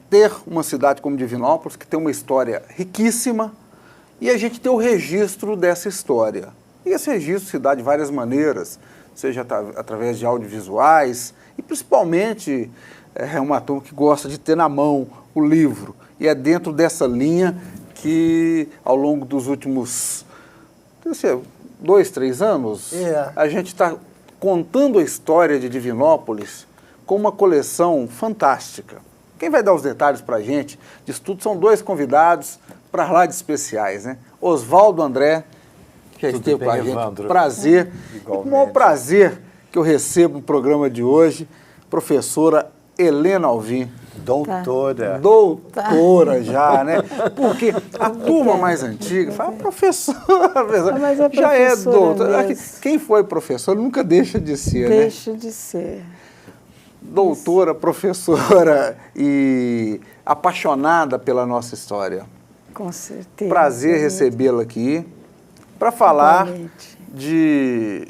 ter uma cidade como Divinópolis, que tem uma história riquíssima, e a gente ter o registro dessa história. E esse registro se dá de várias maneiras, seja através de audiovisuais, e principalmente é uma turma que gosta de ter na mão o livro. E é dentro dessa linha que, ao longo dos últimos 2, 3 anos, a gente está contando a história de Divinópolis com uma coleção fantástica. Quem vai dar os detalhes para a gente disso tudo são 2 convidados para lá de especiais, né? Oswaldo André, que já esteve com a gente. Evandro. Prazer. E com o maior prazer que eu recebo no programa de hoje, professora Helena Alvim. Doutora. Doutora já, né? Porque a turma mais antiga fala, professora, mas a já é doutora. mesmo. Quem foi professor nunca deixa de ser, né? Deixa de ser. Doutora, professora e apaixonada pela nossa história. Com certeza. Prazer recebê-la aqui para falar de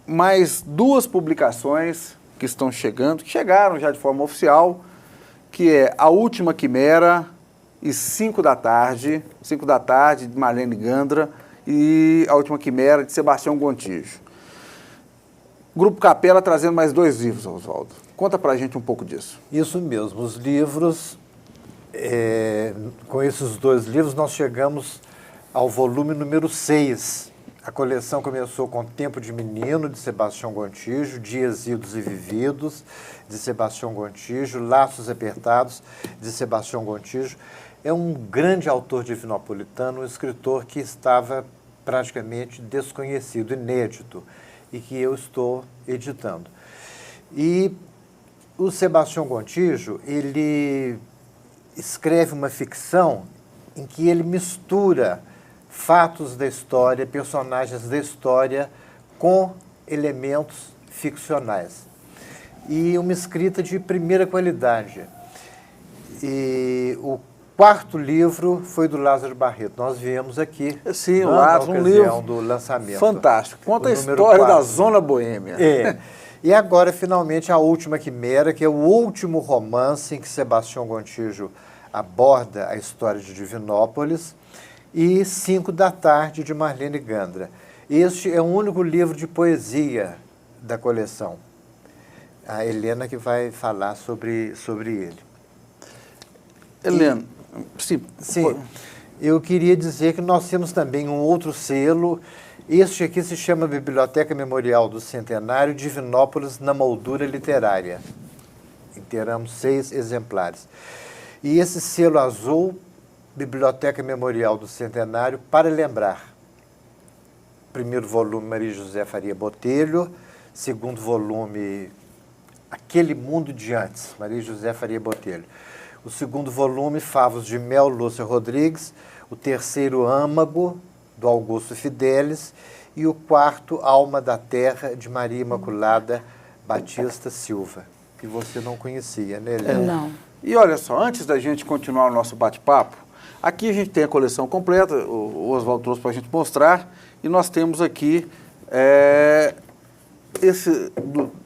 mais 2 publicações que estão chegando, que chegaram já de forma oficial, que é A Última Quimera e 5 da tarde, de Marlene Gandra, e A Última Quimera, de Sebastião Gontijo. Grupo Capela trazendo mais 2 livros, Oswaldo. Conta pra gente um pouco disso. Isso mesmo, os livros, com esses 2 livros nós chegamos ao volume número 6. A coleção começou com Tempo de Menino, de Sebastião Gontijo, Dias Idos e Vividos, de Sebastião Gontijo, Laços Apertados, de Sebastião Gontijo. É um grande autor divinopolitano, um escritor que estava praticamente desconhecido, inédito, e que eu estou editando. E o Sebastião Gontijo, ele escreve uma ficção em que ele mistura fatos da história, personagens da história com elementos ficcionais. E uma escrita de primeira qualidade. E o 4º livro foi do Lázaro Barreto. Nós viemos aqui. Sim, o Lázaro, um livro do lançamento. Fantástico. Conta a história da Zona Boêmia. E agora, finalmente, A Última Quimera, que é o último romance em que Sebastião Gontijo aborda a história de Divinópolis, e 5 da tarde, de Marlene Gandra. Este é o único livro de poesia da coleção. A Helena que vai falar sobre ele. Helena, sim, eu queria dizer que nós temos também um outro selo. Este aqui se chama Biblioteca Memorial do Centenário, Divinópolis na Moldura Literária. E teremos 6 exemplares. E esse selo azul, Biblioteca Memorial do Centenário, para lembrar. 1º volume, Maria José Faria Botelho. 2º volume, Aquele Mundo de Antes, Maria José Faria Botelho. O 2º volume, Favos de Mel, Lúcia Rodrigues. O 3º, Âmago, do Augusto Fidelis. E o 4º, Alma da Terra, de Maria Imaculada Batista Silva, que você não conhecia, né, Helena? Não. E olha só, antes da gente continuar o nosso bate-papo, aqui a gente tem a coleção completa, o Oswaldo trouxe para a gente mostrar, e nós temos aqui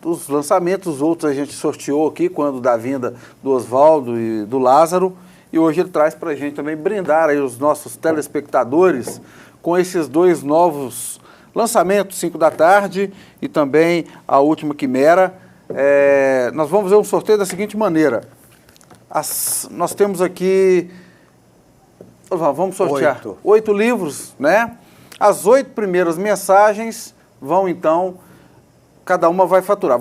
dos lançamentos, os outros a gente sorteou aqui, quando da vinda do Oswaldo e do Lázaro, e hoje ele traz para a gente também brindar aí os nossos telespectadores com esses 2 novos lançamentos, 5 da tarde e também A Última Quimera. Nós vamos fazer um sorteio da seguinte maneira. Nós temos aqui, vamos sortear 8 livros, né? As 8 primeiras mensagens vão então, cada uma vai faturar.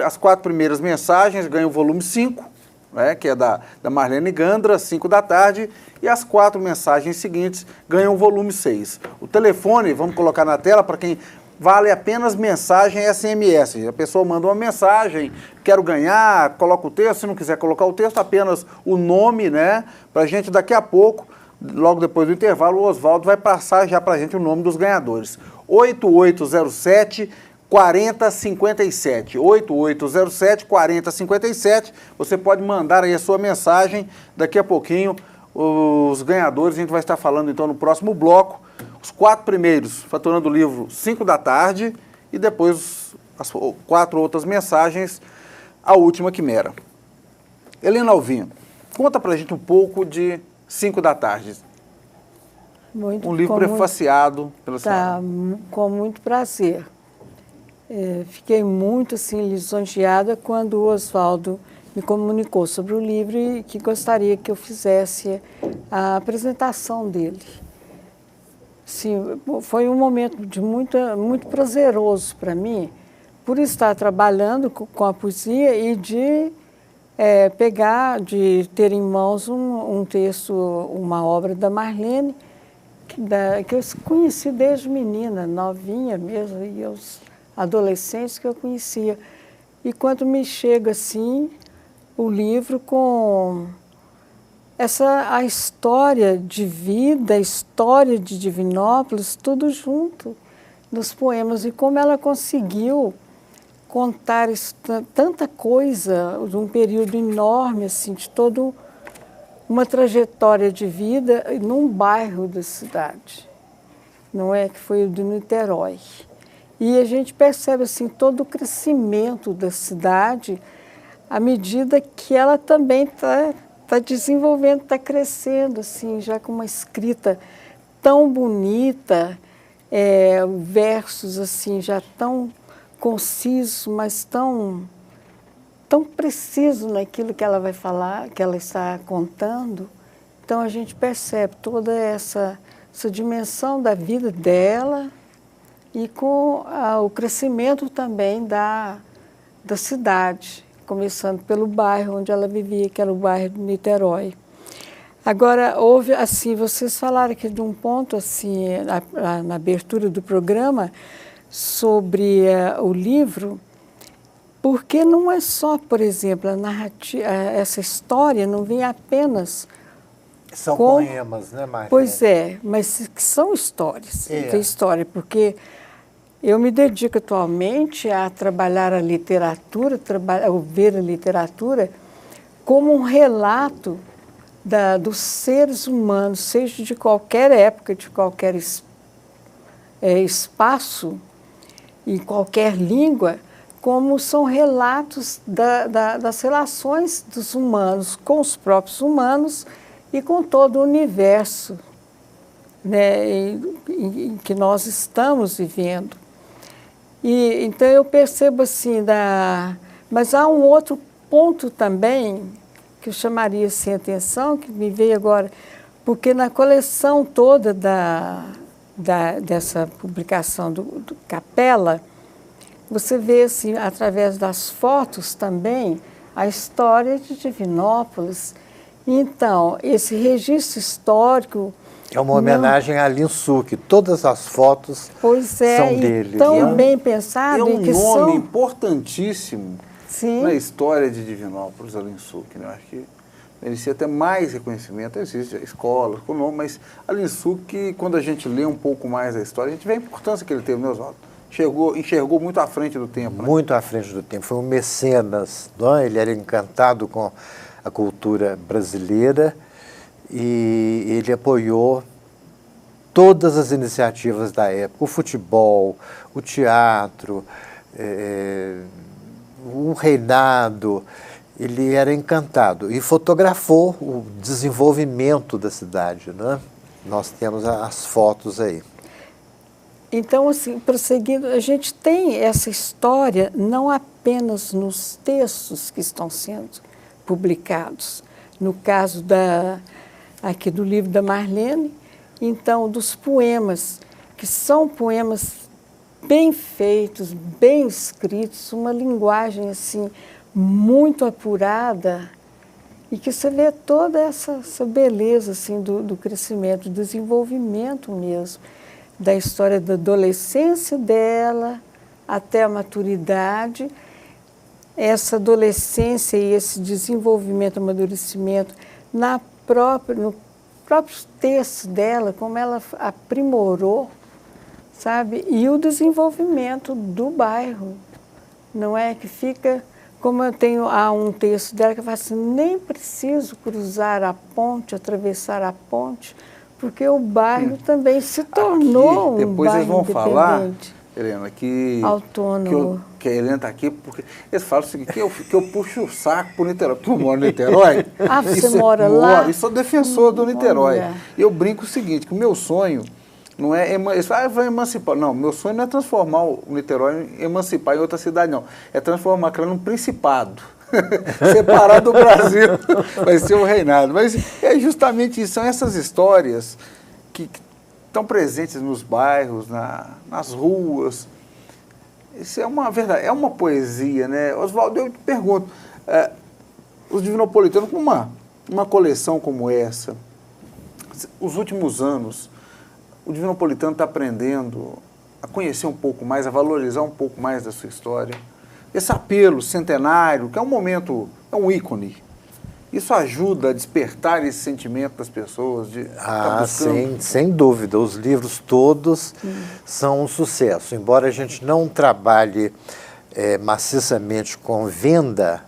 As 4 primeiras mensagens ganham o volume 5, né, que é da Marlene Gandra, 5 da tarde, e as 4 mensagens seguintes ganham o volume 6. O telefone, vamos colocar na tela para quem... Vale apenas mensagem SMS. A pessoa manda uma mensagem, quero ganhar, coloca o texto. Se não quiser colocar o texto, apenas o nome, né? Para a gente, daqui a pouco, logo depois do intervalo, o Oswaldo vai passar já para a gente o nome dos ganhadores. 8807-4057. 8807-4057. Você pode mandar aí a sua mensagem. Daqui a pouquinho, os ganhadores, a gente vai estar falando então no próximo bloco. Os 4 primeiros faturando o livro 5 da tarde e depois as 4 outras mensagens, A Última Quimera. Helena Alvim, Conta pra gente um pouco de 5 da Tarde. Muito, Um livro prefaciado pela senhora. Com muito prazer. Fiquei muito assim, lisonjeada quando o Oswaldo me comunicou sobre o livro e que gostaria que eu fizesse a apresentação dele. Sim, foi um momento muito prazeroso para mim, por estar trabalhando com a poesia e de ter em mãos um texto, uma obra da Marlene, que eu conheci desde menina, novinha mesmo, e os adolescentes que eu conhecia. E quando me chega assim, o livro com a história de vida, a história de Divinópolis, tudo junto nos poemas, e como ela conseguiu contar tanta coisa de um período enorme, assim, de toda uma trajetória de vida num bairro da cidade, não é? Que foi o de Niterói. E a gente percebe assim, todo o crescimento da cidade à medida que ela também está desenvolvendo, está crescendo, assim, já com uma escrita tão bonita, versos assim, já tão concisos, mas tão preciso naquilo que ela vai falar, que ela está contando. Então a gente percebe toda essa dimensão da vida dela e com o crescimento também da cidade, começando pelo bairro onde ela vivia, que era o bairro de Niterói. Agora, houve, assim, vocês falaram aqui de um ponto, assim, na abertura do programa, sobre o livro, porque não é só, por exemplo, a narrativa, essa história não vem apenas... São poemas, né, Maria? Pois é, mas que são histórias. Tem história, porque eu me dedico atualmente a trabalhar a literatura, a ver a literatura como um relato dos seres humanos, seja de qualquer época, de qualquer espaço, em qualquer língua, como são relatos das relações dos humanos com os próprios humanos e com todo o universo, né, em que nós estamos vivendo. E então eu percebo assim, mas há um outro ponto também que eu chamaria assim, a atenção, que me veio agora, porque na coleção toda dessa publicação do Capela, você vê assim, através das fotos também, a história de Divinópolis. Então, esse registro histórico... É uma homenagem a Lin Suk, todas as fotos são dele. Tão bem pensado. É um nome importantíssimo na história de Divinópolis, a Lin Suk, né? Eu acho que merecia até mais reconhecimento. Existe escola com nome, mas a Lin Suk, quando a gente lê um pouco mais a história, a gente vê a importância que ele teve, né, Oswaldo? Enxergou muito à frente do tempo. Né? Muito à frente do tempo. Foi um mecenas, não é? Ele era encantado com a cultura brasileira e ele apoiou todas as iniciativas da época, o futebol, o teatro, o reinado. Ele era encantado e fotografou o desenvolvimento da cidade, né? Nós temos as fotos aí. Então, assim, prosseguindo, a gente tem essa história não apenas nos textos que estão sendo publicados, no caso aqui do livro da Marlene, então dos poemas, que são poemas bem feitos, bem escritos, uma linguagem assim muito apurada, e que você vê toda essa beleza assim, do crescimento, do desenvolvimento mesmo, da história da adolescência dela até a maturidade, essa adolescência e esse desenvolvimento, amadurecimento no próprio texto dela, como ela aprimorou, sabe? E o desenvolvimento do bairro, não é? Que fica, como há um texto dela que fala assim, nem preciso cruzar a ponte, atravessar a ponte, porque o bairro também se tornou um bairro depois vocês vão falar Helena, que autônomo. Que a Helena está aqui, porque eles falam o seguinte, que eu puxo o saco por Niterói. Tu mora em Niterói? Ah, você mora lá? E sou defensor do Niterói. Olha. E eu brinco o seguinte, que o meu sonho não é eles falam, vai emancipar. Não, meu sonho não é transformar o Niterói, emancipar em outra cidade, não. É transformar aquilo num principado. Separado do Brasil. Vai ser o reinado. Mas é justamente isso, são essas histórias que estão presentes nos bairros, nas ruas. Isso é uma verdade, é uma poesia, né? Oswaldo, eu te pergunto, os Divinopolitanos, com uma coleção como essa, os últimos anos, o Divinopolitano está aprendendo a conhecer um pouco mais, a valorizar um pouco mais da sua história. Esse apelo centenário, que é um momento, é um ícone, isso ajuda a despertar esse sentimento das pessoas? Sem dúvida. Os livros todos são um sucesso. Embora a gente não trabalhe maciçamente com venda,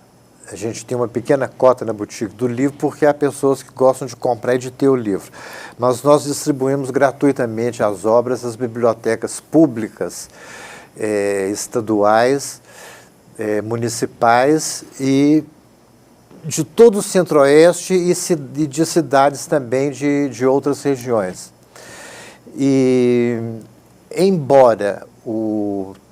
a gente tem uma pequena cota na boutique do livro, porque há pessoas que gostam de comprar e de ter o livro. Mas nós distribuímos gratuitamente as obras às bibliotecas públicas, estaduais, municipais e de todo o Centro-Oeste e de cidades também de outras regiões. E, embora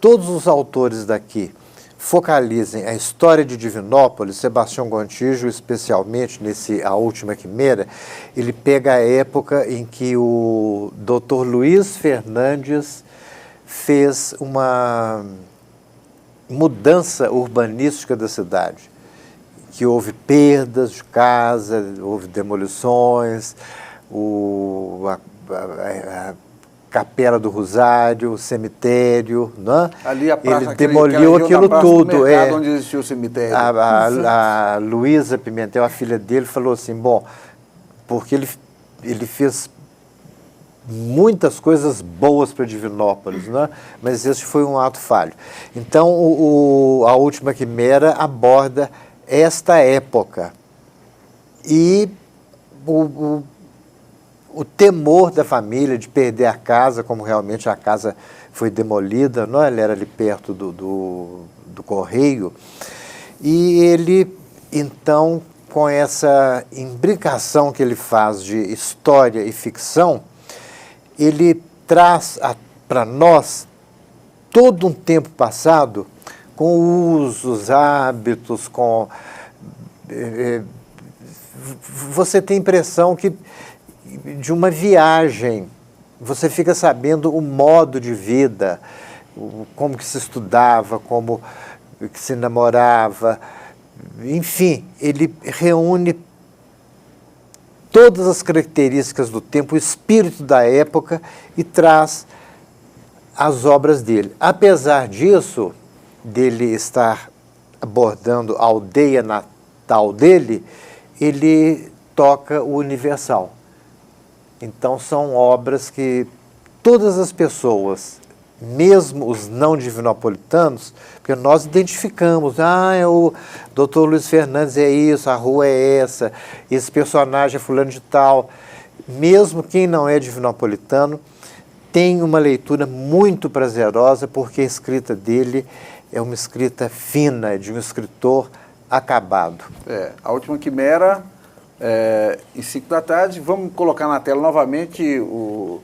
todos os autores daqui focalizem a história de Divinópolis, Sebastião Gontijo, especialmente nesse A Última Quimera, ele pega a época em que o Dr. Luiz Fernandes fez uma mudança urbanística da cidade, que houve perdas de casa, houve demolições, a Capela do Rosário, o cemitério, né? Ali a praça, ele demoliu aquilo tudo. Onde existia o cemitério. A Luísa Pimentel, a filha dele, falou assim, bom, porque ele fez muitas coisas boas para Divinópolis, né? Mas esse foi um ato falho. Então, A Última Quimera aborda esta época e o temor da família de perder a casa, como realmente a casa foi demolida, não? Ela era ali perto do Correio, e ele, então, com essa imbricação que ele faz de história e ficção, ele traz para nós todo um tempo passado com usos, hábitos, com... você tem a impressão de uma viagem, você fica sabendo o modo de vida, como que se estudava, como que se namorava, enfim, ele reúne todas as características do tempo, o espírito da época e traz as obras dele. Apesar disso, dele estar abordando a aldeia natal dele, ele toca o universal. Então são obras que todas as pessoas, mesmo os não divinopolitanos, porque nós identificamos, é o Dr. Luiz Fernandes é isso, a rua é essa, esse personagem é fulano de tal. Mesmo quem não é divinopolitano tem uma leitura muito prazerosa, porque a escrita dele é uma escrita fina, de um escritor acabado. A Última Quimera, em 5 da tarde, vamos colocar na tela novamente o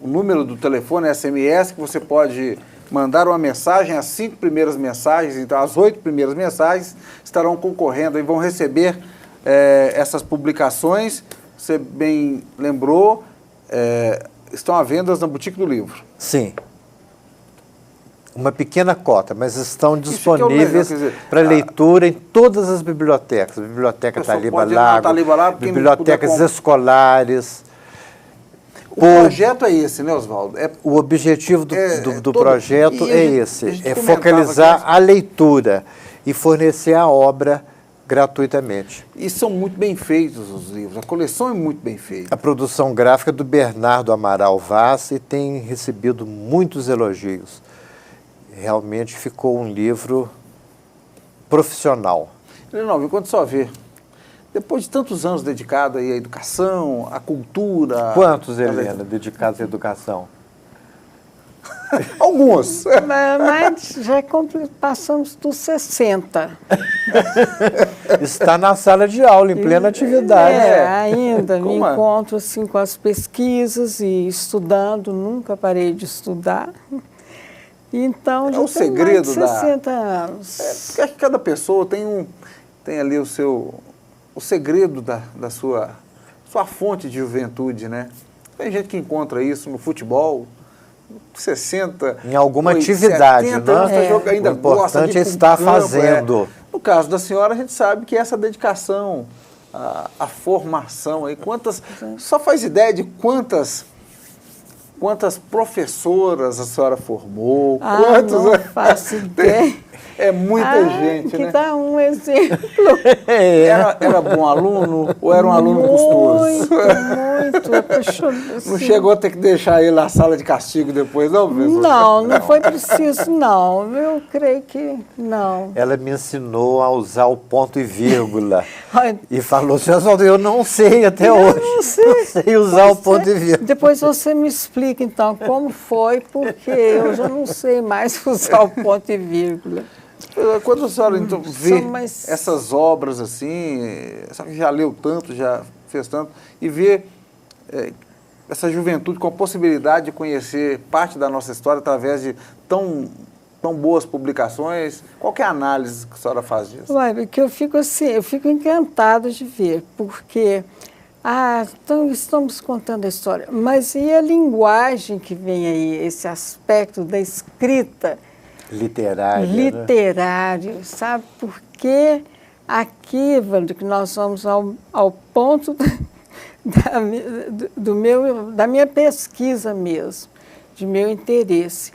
número do telefone SMS, que você pode mandar uma mensagem, as 5 primeiras mensagens, então as 8 primeiras mensagens estarão concorrendo e vão receber essas publicações. Você bem lembrou, estão à venda na Boutique do Livro. Sim. Uma pequena cota, mas estão disponíveis para leitura em todas as bibliotecas. Biblioteca Taliba Lago, bibliotecas escolares. O projeto é esse, né, Oswaldo? O objetivo do projeto é esse, é focalizar a leitura e fornecer a obra gratuitamente. E são muito bem feitos os livros, a coleção é muito bem feita. A produção gráfica do Bernardo Amaral Vaz e tem recebido muitos elogios. Realmente ficou um livro profissional. Não, quando só vê, depois de tantos anos dedicado aí à educação, à cultura... Quantos, Helena, dedicados à educação? Alguns. Mas já passamos dos 60. Está na sala de aula, em plena atividade. Ainda me Como é? encontro assim com as pesquisas e estudando, nunca parei de estudar. Então, já o tenho segredo mais de 60 anos. Porque acho que cada pessoa tem ali o segredo da sua fonte de juventude, né? Tem gente que encontra isso no futebol, 60... Em alguma atividade, 70 né? anos, ainda O importante gosta de ir é pro estar campo, fazendo. No caso da senhora, a gente sabe que essa dedicação, a formação, aí, só faz ideia de quantas professoras a senhora formou? Não faço ideia. É muita gente, que né? dá um exemplo. Era bom aluno ou era um aluno custoso? Muito apaixonado. Não chegou a ter que deixar ele na sala de castigo depois, não, professor? Não foi preciso, não. Eu creio que não. Ela me ensinou a usar o ponto e vírgula. Ai, E falou, senhor Oswaldo, eu não sei até hoje. não sei. Usar o ponto e vírgula. Depois você me explica, então, como foi, porque eu já não sei mais usar o ponto e vírgula. Quando a senhora então, vê mais... essas obras assim, a senhora já leu tanto, já fez tanto, e vê essa juventude com a possibilidade de conhecer parte da nossa história através de tão boas publicações, qual que é a análise que a senhora faz disso? Porque eu fico encantada de ver, porque então estamos contando a história, mas e a linguagem que vem aí, esse aspecto da escrita? Literário, né? Sabe? Porque aqui, Wander, que nós vamos ao ponto da minha pesquisa mesmo, de meu interesse.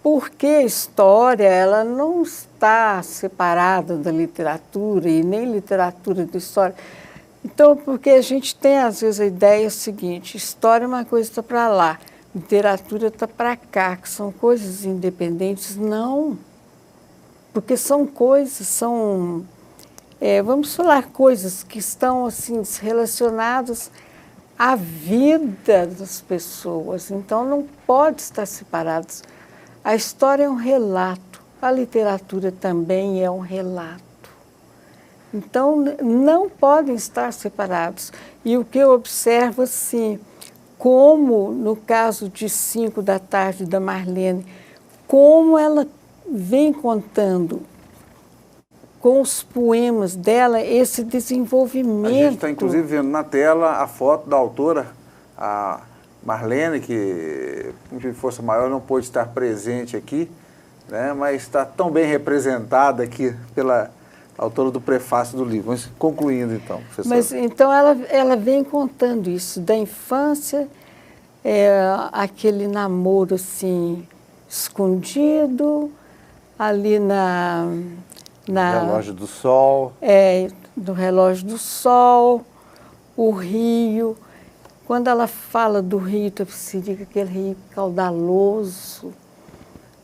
Porque a história, ela não está separada da literatura e nem literatura da história. Então, porque a gente tem, às vezes, a ideia seguinte, história é uma coisa que está para lá, literatura está para cá, que são coisas independentes. Não, porque são coisas, vamos falar, coisas que estão assim relacionadas à vida das pessoas, então não pode estar separadas. A história é um relato, a literatura também é um relato. Então, não podem estar separados. E o que eu observo, assim, como no caso de 5 da tarde da Marlene, como ela vem contando com os poemas dela esse desenvolvimento. A gente está, inclusive, vendo na tela a foto da autora, a Marlene, que, por força maior, não pôde estar presente aqui, né, mas está tão bem representada aqui pela autora do prefácio do livro. Mas concluindo, então, professora. Mas, então, ela vem contando isso, da infância, aquele namoro, assim, escondido, ali no relógio do sol. No relógio do sol, o rio. Quando ela fala do rio Itapecerica, aquele rio caudaloso,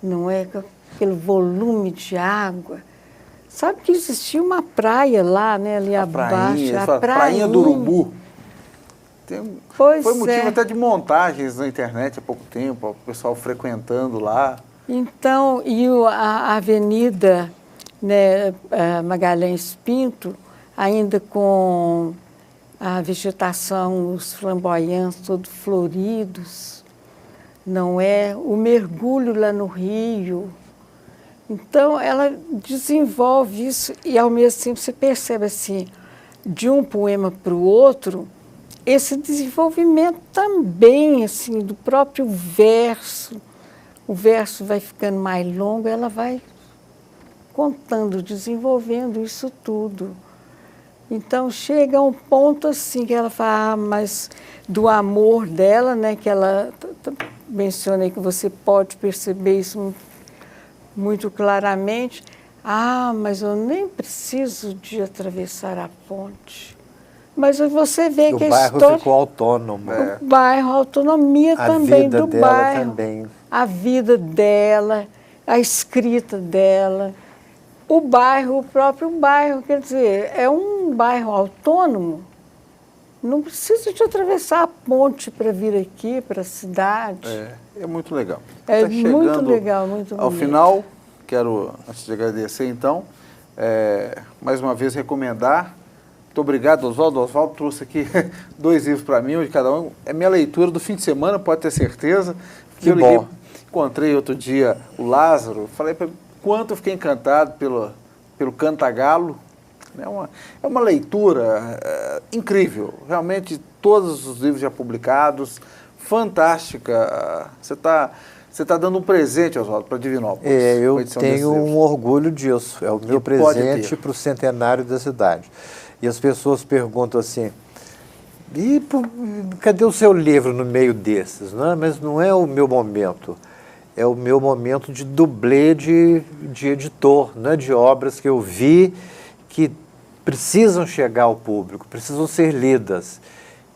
não é? Aquele volume de água. Sabe que existia uma praia lá, né, ali abaixo. A Prainha do Urubu. Foi motivo até de montagens na internet há pouco tempo, o pessoal frequentando lá. Então, e a avenida, né, Magalhães Pinto, ainda com a vegetação, os flamboyantes todos floridos, não é? O mergulho lá no rio. Então, ela desenvolve isso e, ao mesmo tempo, você percebe, assim, de um poema para o outro, esse desenvolvimento também, assim, do próprio verso. O verso vai ficando mais longo, ela vai contando, desenvolvendo isso tudo. Então, chega a um ponto assim que ela fala, mas do amor dela, né, que ela mencionei que você pode perceber isso muito claramente. Mas eu nem preciso de atravessar a ponte. Mas você vê que a história... O bairro ficou autônomo. O bairro, a autonomia também do bairro. A vida dela também. A vida dela, a escrita dela. O próprio bairro, quer dizer, é um bairro autônomo, Não precisa de atravessar a ponte para vir aqui, para a cidade. É muito legal. É Tá muito chegando legal, muito ao bonito. final, quero, antes de agradecer, então, mais uma vez recomendar. Muito obrigado, Oswaldo. Oswaldo trouxe aqui 2 livros para mim, um de cada um. É minha leitura do fim de semana, pode ter certeza. Que eu liguei, bom. encontrei outro dia o Lázaro, falei para ele quanto eu fiquei encantado pelo Cantagalo. É uma leitura incrível, realmente todos os livros já publicados, fantástica. Você tá dando um presente, Oswaldo, para Divinópolis. Eu com a edição tenho desses livros. um orgulho disso, é o meu pode presente ter. para o centenário da cidade. E as pessoas perguntam assim, cadê o seu livro no meio desses? Não, mas não é o meu momento, é o meu momento de dublê de editor, né? De obras que eu vi que precisam chegar ao público, precisam ser lidas.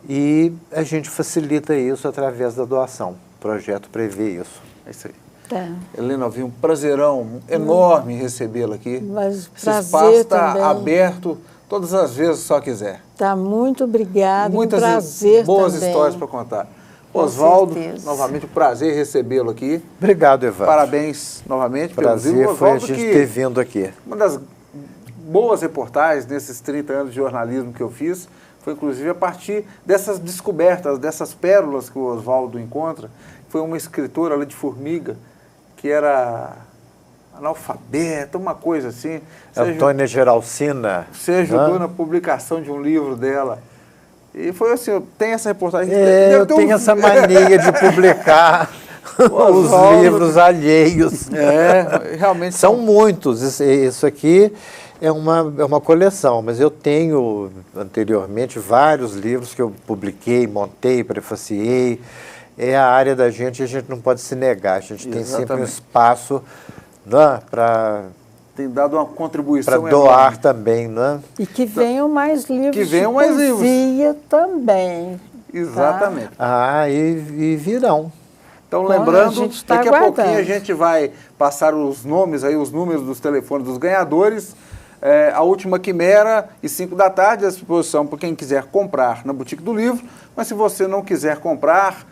E a gente facilita isso através da doação. O projeto prevê isso. É isso aí. Tá. Helena Alvim, um prazerão enorme recebê-la aqui. Mas Esse prazer espaço está também. aberto todas as vezes que só quiser. Tá, muito obrigada. Muitas um prazer boas também. histórias para contar. Com Oswaldo, certeza. novamente um prazer recebê-lo aqui. Obrigado, Evandro. Parabéns novamente pelo livro. Prazer foi a Oswaldo, gente que ter vindo aqui. uma das boas reportagens nesses 30 anos de jornalismo que eu fiz foi inclusive a partir dessas descobertas, dessas pérolas que o Oswaldo encontra. Foi uma escritora ali de Formiga, que era analfabeta, uma coisa assim. Antônia Geralcina. Você ajudou na publicação de um livro dela. E foi assim, tem essa reportagem. Eu tenho essa mania de publicar os livros alheios. Realmente São muitos. Isso aqui é uma coleção, mas eu tenho anteriormente vários livros que eu publiquei, montei, prefaciei. É a área da gente e a gente não pode se negar. A gente tem sempre um espaço, né, para tem dado uma contribuição doar enorme. Também, né? E que venham mais livros Que venham de mais livros. poesia também. Exatamente. E virão. Então, Bom, lembrando, a gente tá daqui a aguardando. pouquinho a gente vai passar os nomes aí, os números dos telefones dos ganhadores. A última quimera e 5 da tarde, à disposição para quem quiser comprar na Boutique do Livro. Mas se você não quiser comprar,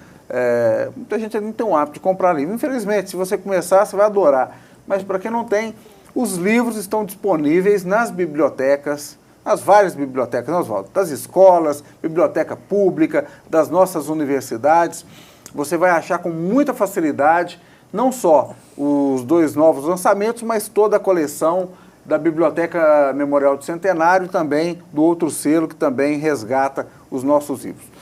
muita gente não tem o hábito de comprar livro. Infelizmente, se você começar, você vai adorar. Mas para quem não tem, os livros estão disponíveis nas bibliotecas, nas várias bibliotecas, Oswaldo, das escolas, biblioteca pública, das nossas universidades. Você vai achar com muita facilidade, não só os 2 novos lançamentos, mas toda a coleção da Biblioteca Memorial do Centenário e também do outro selo que também resgata os nossos livros.